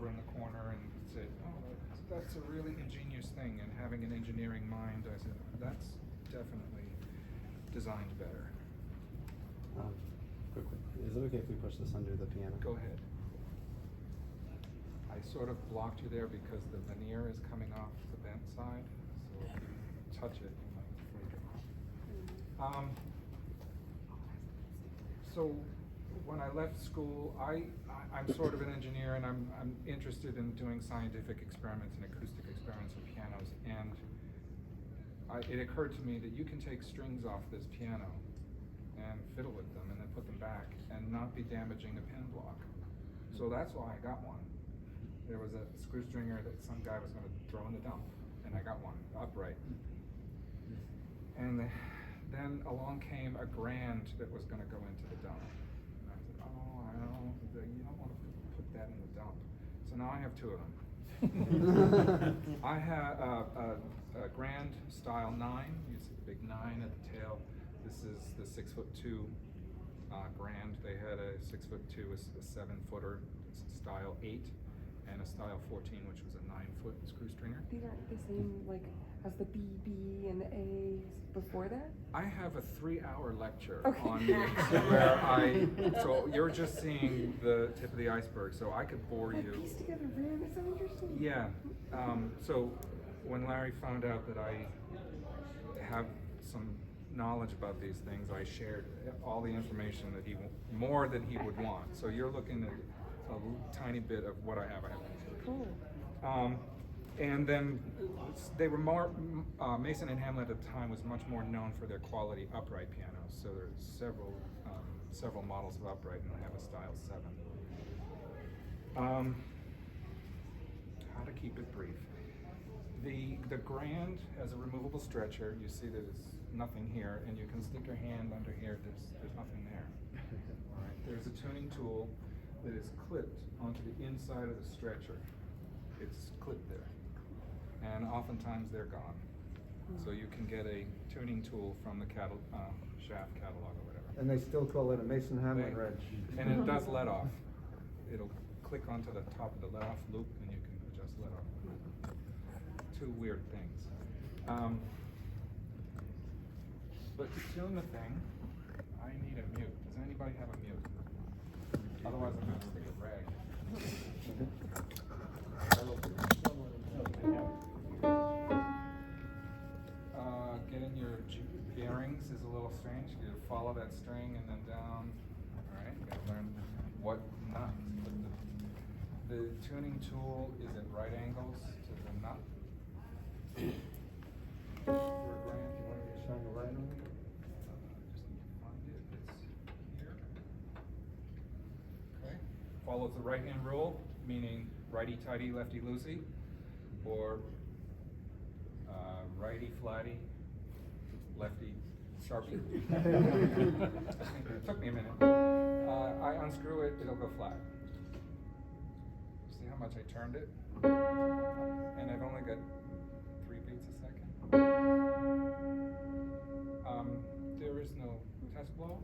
over in the corner and said, oh, that's a really ingenious thing, and having an engineering mind, I said, that's definitely designed better. Quickly, is it okay if we push this under the piano? Go ahead. I sort of blocked you there because the veneer is coming off the bent side, so if you touch it, you might break it. So when I left school, I'm sort of an engineer, and I'm interested in doing scientific experiments and acoustic experiments with pianos, and it occurred to me that you can take strings off this piano and fiddle with them and then put them back and not be damaging the pen block. So that's why I got one. There was a Screwstringer that some guy was going to throw in the dump, and I got one upright. And then along came a Grand that was going to go into the dump. And I said, oh, I don't, you don't want to put that in the dump. So now I have two of them. I have a Grand Style 9. You see the big 9 at the tail. This is the 6'2" Grand. They had a 6'2", a 7-footer, Style 8, and a Style 14, which was a 9-foot Screwstringer. These aren't the same, like, as the BB and the A before that? I have a 3-hour lecture Okay. on this so you're just seeing the tip of the iceberg, so I could bore you. Piece together, man, that's so interesting. Yeah, so when Larry found out that I have some knowledge about these things, I shared all the information that more than he would want. So you're looking at a tiny bit of what I have. Cool. And then they were more, Mason and Hamlin at the time was much more known for their quality upright pianos. So there's several models of upright, and I have a Style 7. How to keep it brief. The Grand has a removable stretcher. You see that it's nothing here, and you can stick your hand under here. There's nothing there. All right. There's a tuning tool that is clipped onto the inside of the stretcher. It's clipped there, and oftentimes they're gone. So you can get a tuning tool from the shaft catalog or whatever. And they still call it a Mason Hamlin wrench. And it does let off. It'll click onto the top of the let off loop, and you can adjust let off. Two weird things. But to tune the thing, I need a mute. Does anybody have a mute? Otherwise, I'm going to stick a rag. Getting your bearings is a little strange. You gotta follow that string and then down. All right, you gotta learn what nut. The tuning tool is at right angles to the nut. For a Grand, you want me to shine the light on it? Just need to find it. It's here. Okay. Follows the right hand rule, meaning righty tighty, lefty loosey, or righty flatty, lefty sharpie. It took me a minute. I unscrew it, it'll go flat. See how much I turned it? And I've only got 3 beats a second. There is no test blow.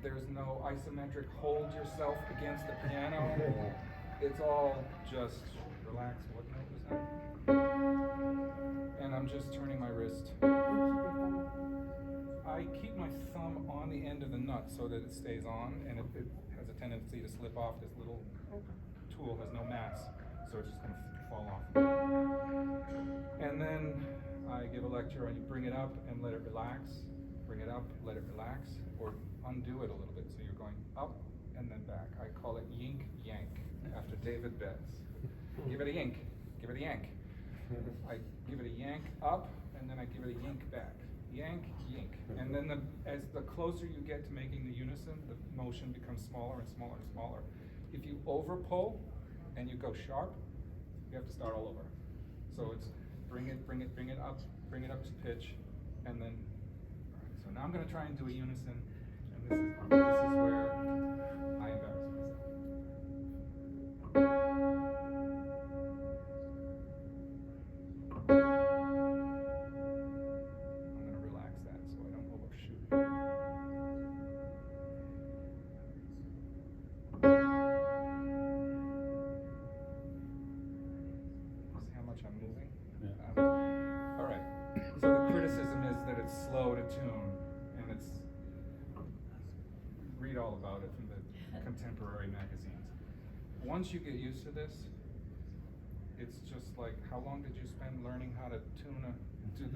There's no isometric hold yourself against the piano. It's all just relax. What note was that? And I'm just turning my wrist. I keep my thumb on the end of the nut so that it stays on, and it has a tendency to slip off. This little tool has no mass, so it's just going to fall off. And then I give a lecture, and you bring it up and let it relax. Bring it up, let it relax, or undo it a little bit. So you're going up and then back. I call it yink yank after David Betts. Give it a yink, give it a yank. I give it a yank up, and then I give it a yink back. Yank, yink. And then as the closer you get to making the unison, the motion becomes smaller and smaller and smaller. If you over pull and you go sharp, you have to start all over. So it's bring it up to pitch, and then, all right, so now I'm going to try and do a unison, and this is where I embarrass myself. I'm going to relax that so I don't overshoot. contemporary magazines. Once you get used to this, it's just like, how long did you spend learning how to do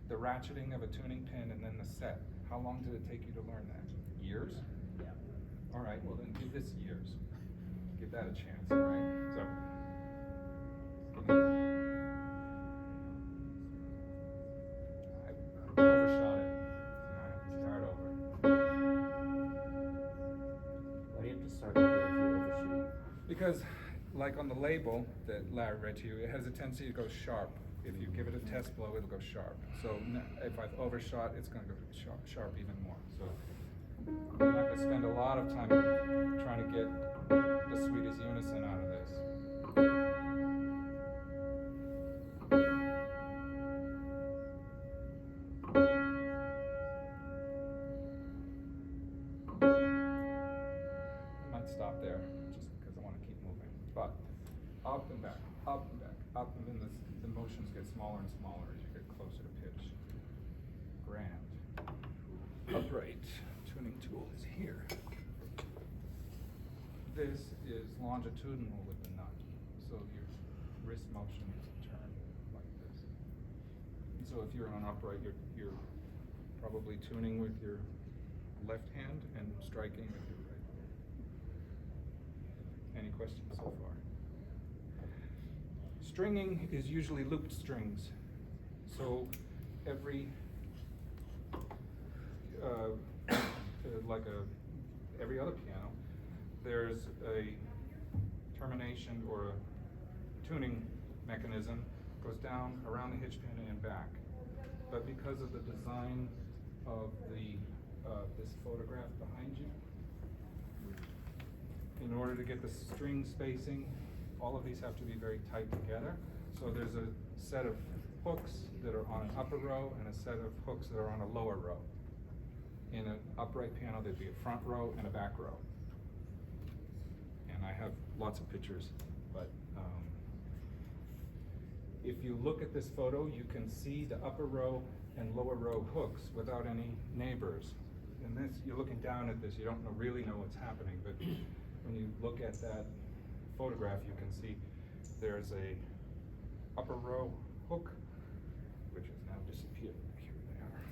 the ratcheting of a tuning pin and then the set? How long did it take you to learn that? Years? Yeah. All right, well then give this years. Give that a chance, all right? So, I overshot it. All right, start over. Why do you have to start over if you overshoot? Because, like on the label that Larry read to you, it has a tendency to go sharp. If you give it a test blow, it'll go sharp. So if I've overshot, it's going to go sharp even more. So I'm not going to spend a lot of time trying to get the sweetest unison out of this. I might stop there just because I want to keep moving. But up and back, up and back, up, and then the motions get smaller and smaller as you get closer to pitch. Grand. Upright tuning tool is here. This is longitudinal with the nut, so your wrist motions turn like this. And so if you're on an upright, you're probably tuning with your left hand and striking with your right. Any questions so far? Stringing is usually looped strings. So every, every other piano, there's a termination or a tuning mechanism goes down around the hitch pin and back. But because of the design of the this photograph behind you, in order to get the string spacing, all of these have to be very tight together. So there's a set of hooks that are on an upper row and a set of hooks that are on a lower row. In an upright piano, there'd be a front row and a back row. And I have lots of pictures, but if you look at this photo, you can see the upper row and lower row hooks without any neighbors. And this, you're looking down at this, you don't really know what's happening, but when you look at that photograph, you can see there's a upper row hook, which has now disappeared. Here they are.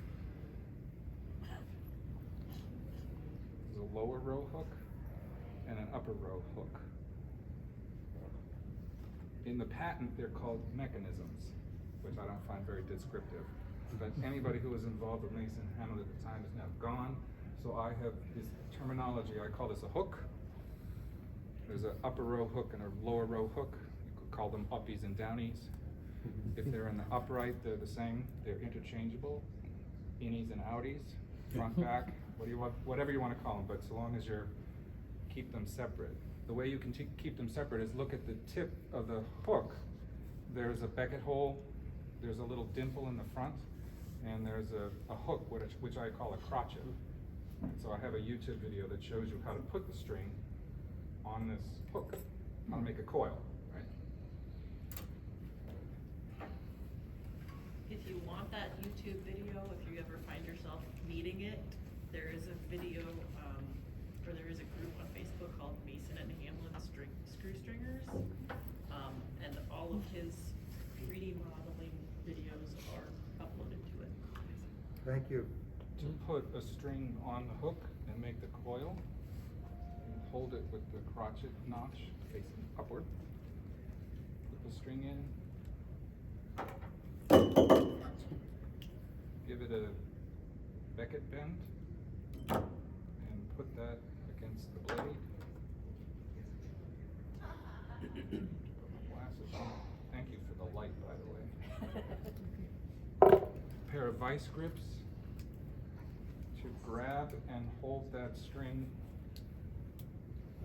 There's a lower row hook and an upper row hook. In the patent, they're called mechanisms, which I don't find very descriptive. But anybody who was involved with Mason Hamlin at the time is now gone. So I have this terminology, I call this a hook. There's an upper row hook and a lower row hook. You could call them uppies and downies. If they're in the upright, they're the same. They're interchangeable. Innies and outies, front, back, what do you want, whatever you want to call them, but so long as you keep them separate. The way you can keep them separate is look at the tip of the hook. There's a becket hole, there's a little dimple in the front, and there's a hook, which I call a crotchet. And so I have a YouTube video that shows you how to put the string on this hook, how to make a coil, right? If you want that YouTube video, if you ever find yourself needing it, there is a video, or there is a group on Facebook called Mason and Hamlin Screwstringers, and all of his 3D modeling videos are uploaded to it. Thank you. To put a string on the hook and make the coil, you hold it with the crotchet notch facing upward. Put the string in. Give it a becket bend and put that against the blade. Put my glasses on. Thank you for the light, by the way. A pair of vice grips to grab and hold that string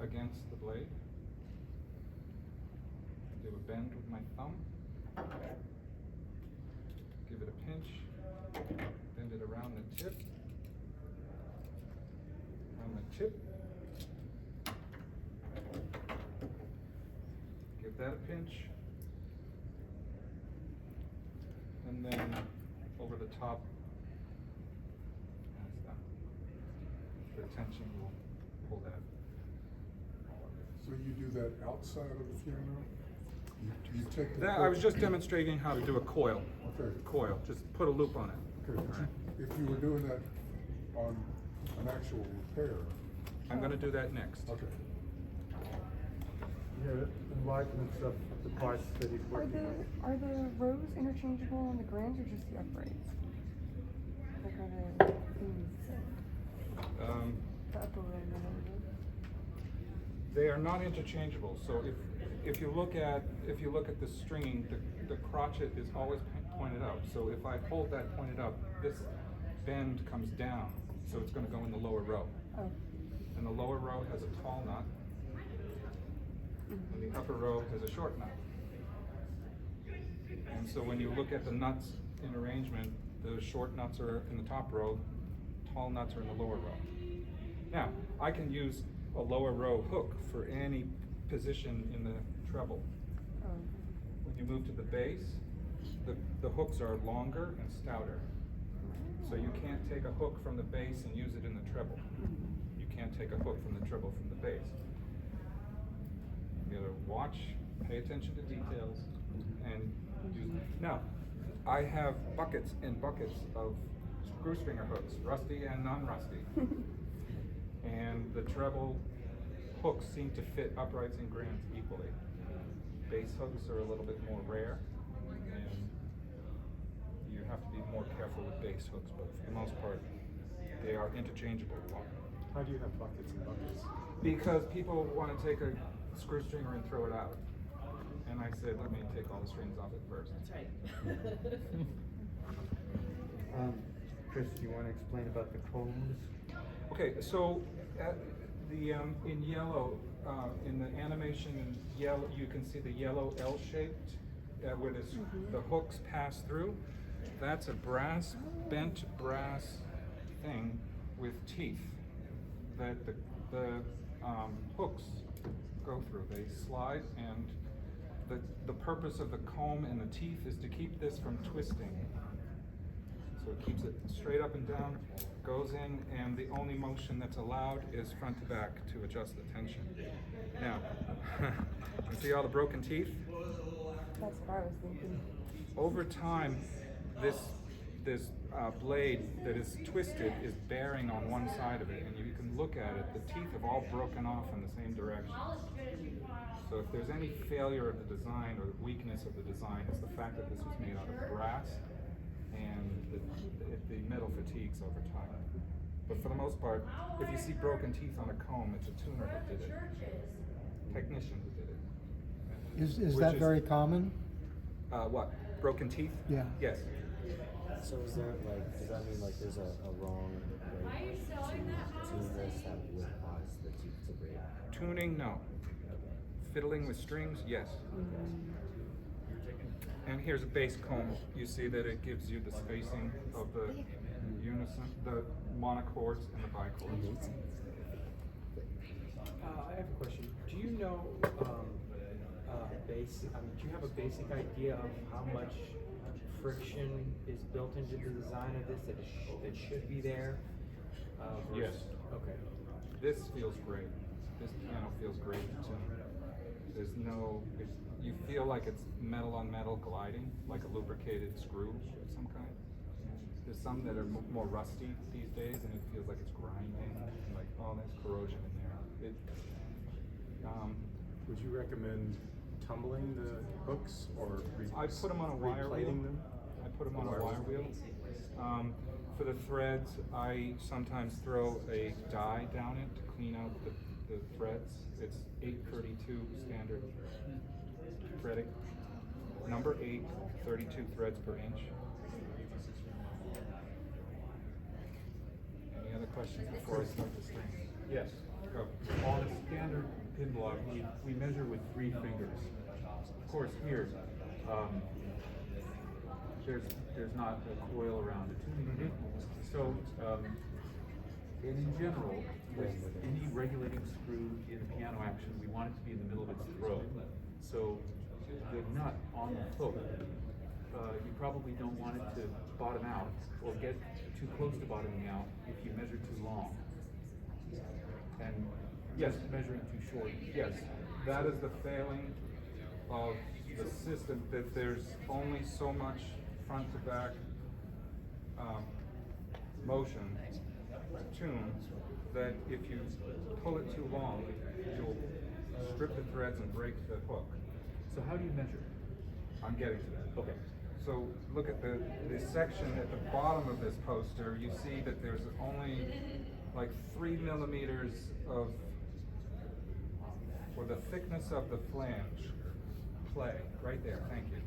against the blade. Do a bend with my thumb. Give it a pinch. Bend it around the tip. Around the tip. Give that a pinch. And then over the top. That's done. The tension will pull that So you do that outside of the piano? You take the. That, I was just demonstrating how to do a coil. Okay. Coil, just put a loop on it. Okay, but if you were doing that on an actual repair, I'm gonna do that next. okay. Yeah, enlighten us of the parts that he's Are working on. are the rows interchangeable on the grands or just the uprights? Like are the things, the upper row and the lower row? They are not interchangeable, so if you look at the stringing, the crotchet is always pointed out. So if I hold that pointed up, this bend comes down, so it's gonna go in the lower row. Oh. And the lower row has a tall nut, and the upper row has a short nut. And so when you look at the nuts in arrangement, the short nuts are in the top row, tall nuts are in the lower row. Now, I can use a lower row hook for any position in the treble. Oh. When you move to the bass, the hooks are longer and stouter. So you can't take a hook from the bass and use it in the treble. You can't take a hook from the treble from the bass. You gotta watch, pay attention to details, and use. Now, I have buckets and buckets of screwstringer hooks, rusty and non-rusty. And the treble hooks seem to fit uprights and grands equally. Bass hooks are a little bit more rare, and you have to be more careful with bass hooks, but for the most part, they are interchangeable. How do you have buckets and buckets? Because people want to take a screw stringer and throw it out. And I said, let me take all the strings off it first. That's right. Chris, do you want to explain about the combs? Okay, so at the in yellow, in the animation in yellow, you can see the yellow L-shaped where the hooks pass through. That's a bent brass thing with teeth that the hooks go through. They slide, and the purpose of the comb and the teeth is to keep this from twisting. So it keeps it straight up and down, goes in, and the only motion that's allowed is front to back to adjust the tension. Now, you see all the broken teeth? That's what I was thinking. Over time, this blade that is twisted is bearing on one side of it, and you can look at it, the teeth have all broken off in the same direction. So if there's any failure of the design or weakness of the design, it's the fact that this was made out of brass and the metal fatigues over time. But for the most part, if you see broken teeth on a comb, it's a tuner that did it. Technician who did it. Is Which that very common? What? Broken teeth? Yeah. Yes. So is there like, does that mean like there's a wrong way to tune this that would cause the teeth to break? Tuning, no. Fiddling with strings, yes. And here's a bass comb. You see that it gives you the spacing of the unison, the monochords and the bichords. I have a question. Do you know, do you have a basic idea of how much friction is built into the design of this that should be there? Yes. Okay. This feels great. This piano feels great to tune. There's no, you feel like it's metal on metal gliding, like a lubricated screw of some kind. There's some that are more rusty these days, and it feels like it's grinding, like, oh, there's corrosion in there. Would you recommend tumbling the hooks or I put them on a wire wheel. replating them? I put them on a wire wheel. For the threads, I sometimes throw a dye down it to clean out the threads. It's 832 standard threading. Number 8, 32 threads per inch. Any other questions before I start the string? Yes, go. On a standard pin block, we measure with 3 fingers. Of course, here, there's not a coil around it. Mhm. So, in general, with any regulating screw in piano action, we want it to be in the middle of its throat. So, the nut on the hook, you probably don't want it to bottom out or get too close to bottoming out if you measure too long. And Yes. just measuring too short. Yes, that is the failing of the system, that there's only so much front to back motion to tune, that if you pull it too long, you'll strip the threads and break the hook. So how do you measure? I'm getting to that. Okay. So look at the section at the bottom of this poster. You see that there's only like 3 millimeters of, or the thickness of the flange play, right there, thank you,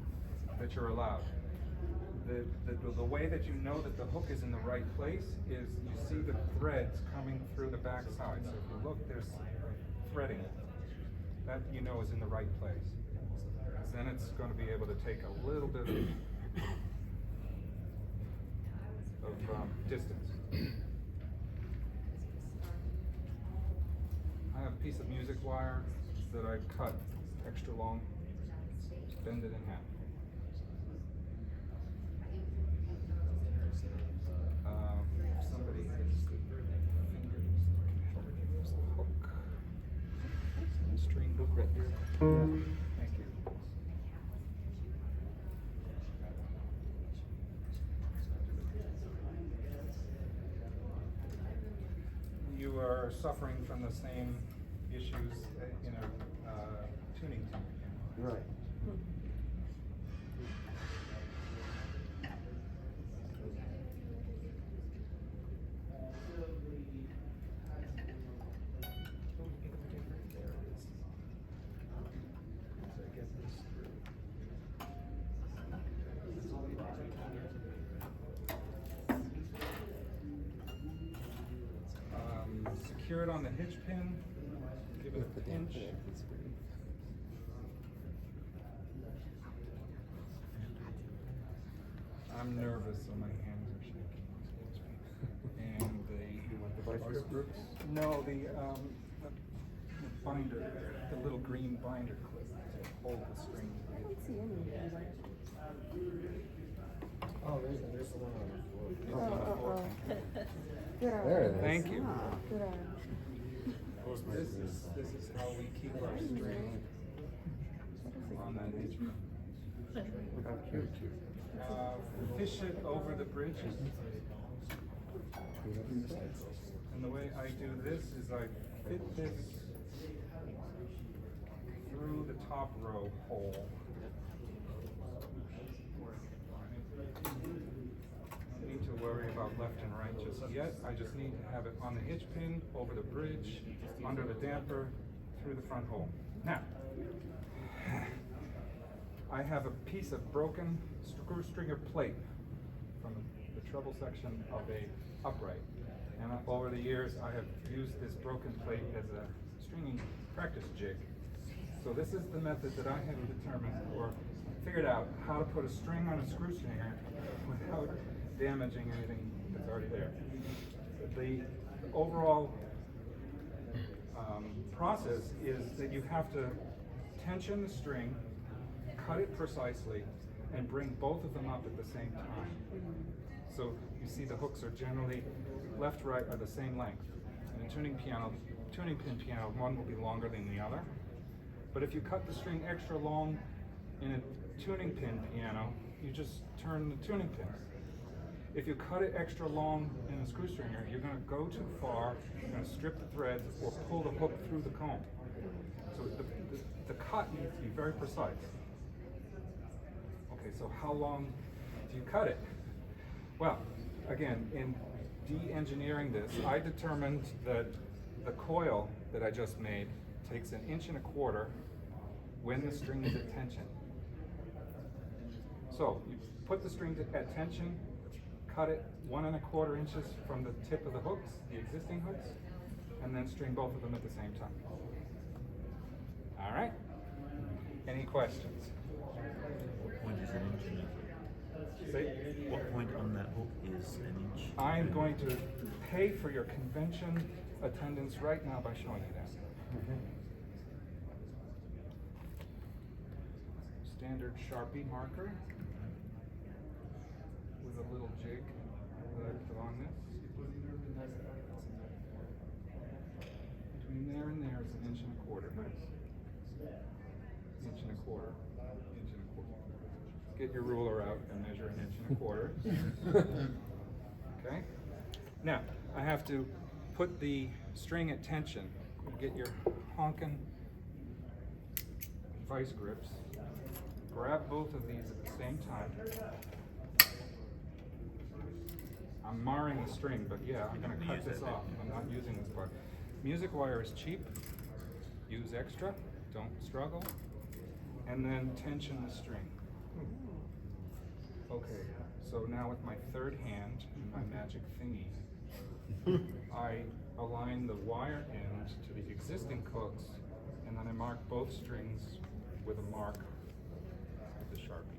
that you're allowed. The way that you know that the hook is in the right place is you see the threads coming through the back side. So if you look, there's threading. That you know is in the right place. Then it's going to be able to take a little bit of distance. I have a piece of music wire that I cut extra long, bend it in half. Somebody has the hook. String book right here. Thank you. You are suffering from the same issues, tuning. Right. Secure it on the hitch pin, give it a pinch. I'm nervous, so my hands are shaking. And The vice grips? no, the binder, the little green binder clip to hold the string. I don't see any. Oh, there's one on the floor. Oh. Good eye. There it is. Thank you. Good eye. This is how we keep our string on that hitch pin. Look how cute. Fish it over the bridge. And the way I do this is I fit this through the top row hole. Don't need to worry about left and right just yet. I just need to have it on the hitch pin, over the bridge, under the damper, through the front hole. Now, I have a piece of broken screw stringer plate from the treble section of a upright. And over the years, I have used this broken plate as a stringing practice jig. So this is the method that I have determined or figured out how to put a string on a screw stringer without damaging anything that's already there. The overall process is that you have to tension the string, cut it precisely, and bring both of them up at the same time. So you see the hooks are generally left, right are the same length. In a tuning pin piano, one will be longer than the other. But if you cut the string extra long in a tuning pin piano, you just turn the tuning pins. If you cut it extra long in a screw stringer, you're going to go too far, you're going to strip the threads or pull the hook through the comb. So the cut needs to be very precise. Okay, so how long do you cut it? Well, again, in de-engineering this, I determined that the coil that I just made takes 1.25 inches when the string is at tension. So you put the string at tension, cut it 1.25 inches from the tip of the hooks, the existing hooks, and then string both of them at the same time. All right? Any questions? What point is an inch in it? Say, What point on that hook is an inch? I'm going to pay for your convention attendance right now by showing you that. Standard Sharpie marker with a little jig that I put on this. Between between there and there is 1.25 inches. Nice. 1.25 inches. 1.25 inches. Get your ruler out and measure 1.25 inches. Okay? Now, I have to put the string at tension. Get your honkin' vice grips. Grab both of these at the same time. I'm marring the string, but yeah, I'm gonna cut this off. I'm not using this part. Music wire is cheap. Use extra, don't struggle. And then tension the string. Okay, so now with my third hand and my magic thingy, I align the wire end to the existing hooks, and then I mark both strings with a mark with the Sharpie.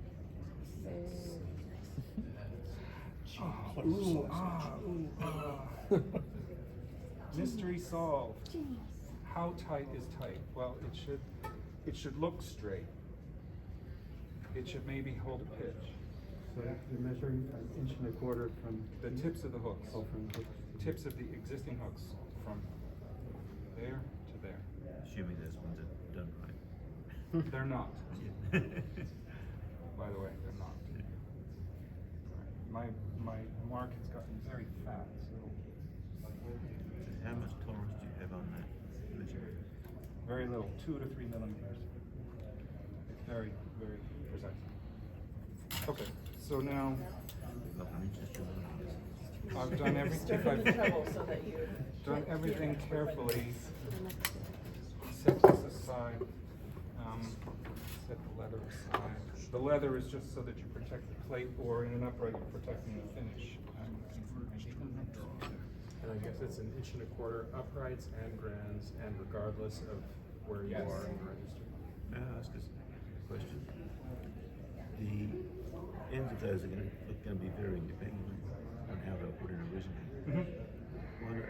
Mystery solved. How tight is tight? Well, it should look straight. It should maybe hold a pitch. So you're measuring 1.25 inches from The tips of the hooks. Oh, from the hooks. Tips of the existing hooks from there to there. Assuming those ones are done right. They're not. By the way, they're not. My mark has gotten very fat, so How much tolerance do you have on that material? very little, 2 to 3 millimeters. It's very, very precise. Okay, so now Like an inch to millimeters. I've done everything. Done everything carefully. Set this aside. Set the leather aside. The leather is just so that you protect the plate, or in an upright, you're protecting the finish. And I guess it's 1.25 inches uprights and grands, and regardless of where you Yes. are in the register. May I ask us a question? The ends of those are going to be varying depending on how they're put in originally. Why not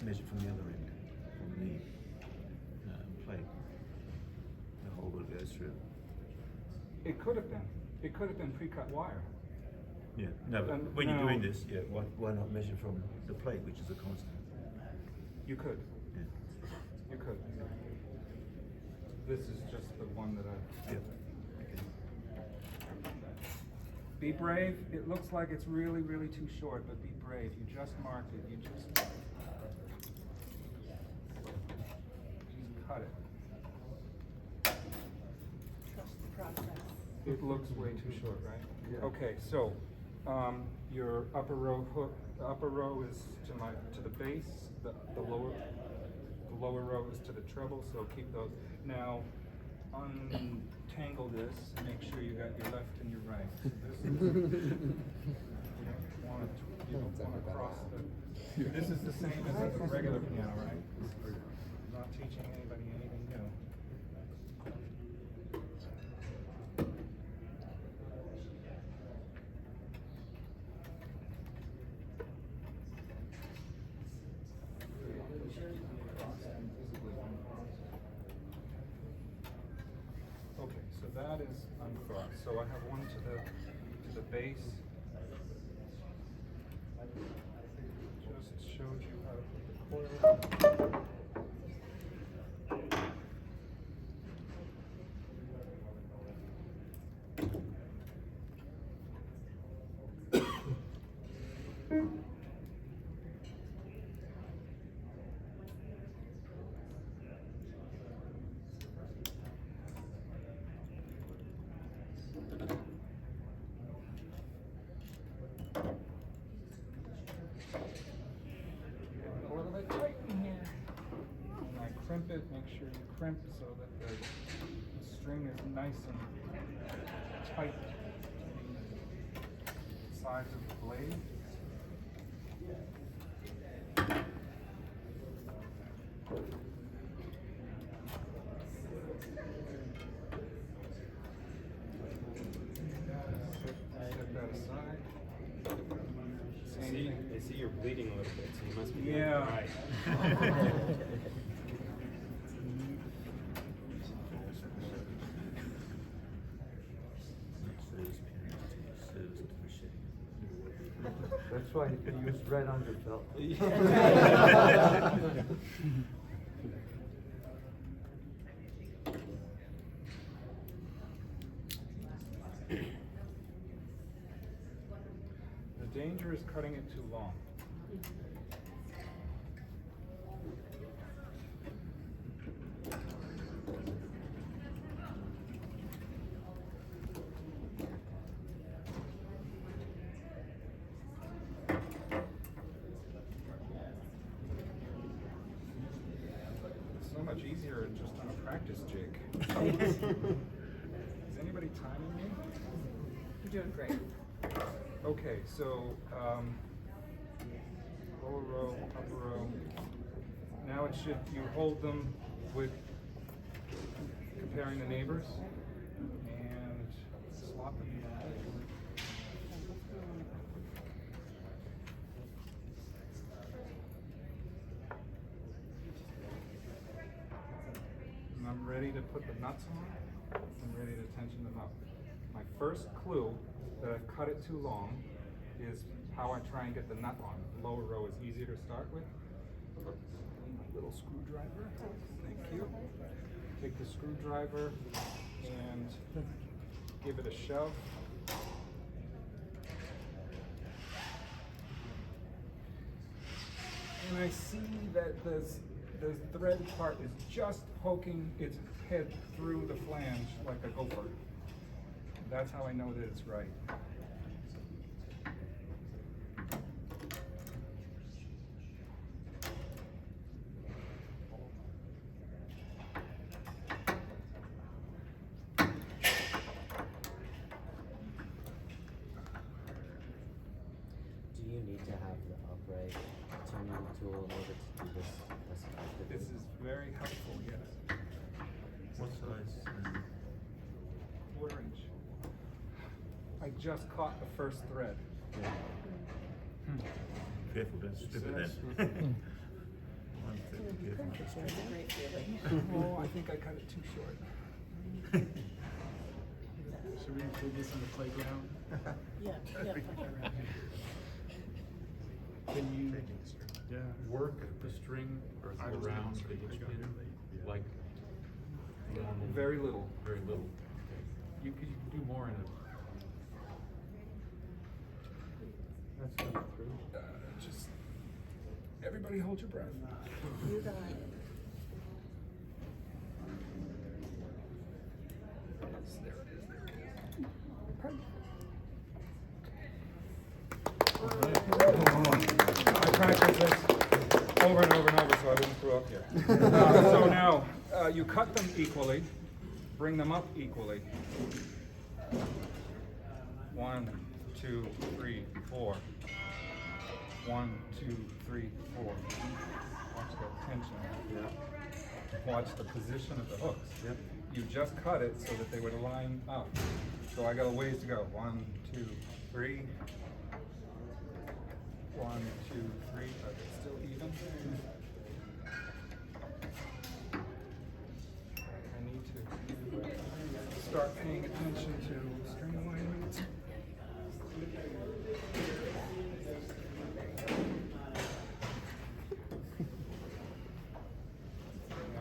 measure from the other end, from the plate, the hole that goes through? It could have been. It could have been pre-cut wire. Yeah, no, but And when you're now- doing this, yeah, why not measure from the plate, which is a constant? You could. Yeah. You could. This is just the one that I. Yeah. Okay. Be brave. It looks like it's really, really too short, but be brave. You just marked it. You just cut it. Trust the process. It looks way too short, right? Yeah. Okay, so your upper row hook. The upper row is to the bass. The lower row is to the treble. So keep those. Now untangle this. Make sure you got your left and your right. So this is, you don't want to cross the. This is the same as a regular piano, right? I'm not teaching anybody anything new. Okay, so that is uncrossed. So I have one to the base. Just showed you how to put the coil. Getting a little bit tight in here. And I crimp it, make sure you crimp so that the string is nice and tight to the sides of the blade. Set that aside. Same thing. I see you're bleeding a little bit, so you must be doing it Yeah. right. That's why you use red underfelt. danger is cutting it too long. It's so much easier just on a practice jig. Is anybody timing me? You're doing great. Okay, so lower row, upper row. Now it should, you hold them with comparing the neighbors and slot them in. And I'm ready to put the nuts on. I'm ready to tension them up. My first clue that I've cut it too long is how I try and get the nut on. The lower row is easier to start with. My little screwdriver. Thank you. Take the screwdriver and give it a shove. And I see that the thread part is just poking its head through the flange like a gopher. That's how I know that it's right. Do you need to have the upright tuning tool in order to do this less effectively? This is very helpful, yes. What size? 1/4 inch. I just caught the first thread. Careful, don't strip it then. One thing, careful, don't strip it. Great feeling. Oh, I think I cut it too short. Should we include this in the playground? Yeah. Can you Yeah. work the string around the hitch pin like normal? Very little. Very little. Okay. You could do more in a. That's coming through. Just everybody hold your breath. You got it. There it is. There it is. Perfect. I practiced this over and over and over so I wouldn't screw up here. So now you cut them equally, bring them up equally. 1, 2, 3, 4. 1, 2, 3, 4. Watch the tension. Yeah. Watch the position of the hooks. Yep. You just cut it so that they would line up. So I got a ways to go. 1, 2, 3. 1, 2, 3. Are they still even? I need to start paying attention to string alignment.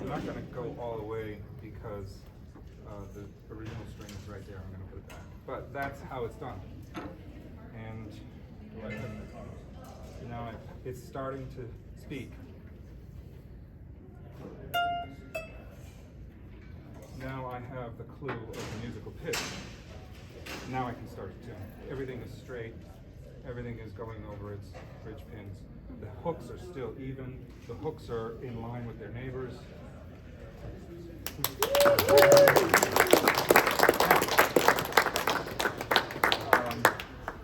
I'm not going to go all the way because the original string is right there. I'm going to put it back. But that's how it's done. And now it's starting to speak. Now I have the clue of the musical pitch. Now I can start to tune. Everything is straight. Everything is going over its bridge pins. The hooks are still even. The hooks are in line with their neighbors.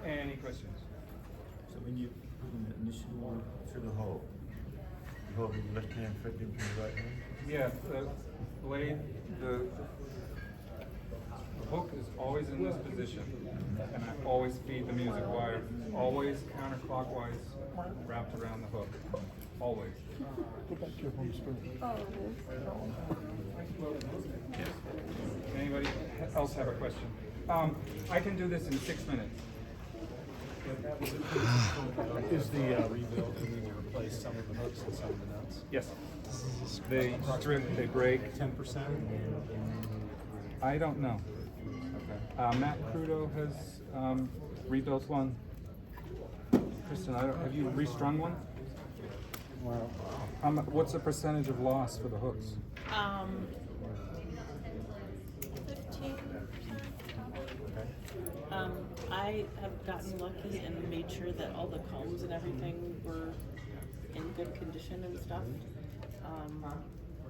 Any questions? So when you put in the initial one through the hole, you hold the left hand thread in from the right hand? Yeah, the blade, the hook is always in this position, and I always feed the music wire, always counterclockwise, wrapped around the hook, always. Go back to your home screen. Oh, it is. Yes. Anybody else have a question? I can do this in 6 minutes. Is the rebuild, and we will replace some of the hooks and some of the nuts? Yes. They strip, they break. 10%? I don't know. Okay. Matt Crudo has rebuilt one. Kristen, have you restrung one? Well, What's the percentage of loss for the hooks? 15%. I have gotten lucky and made sure that all the combs and everything were in good condition and stuff.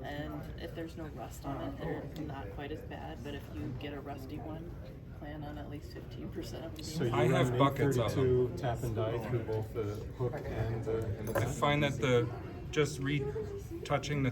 And if there's no rust on it, they're not quite as bad. But if you get a rusty one, plan on at least 15% of them. So you I run have an buckets of 832 tap and die through both the hook and the. I find that just retouching the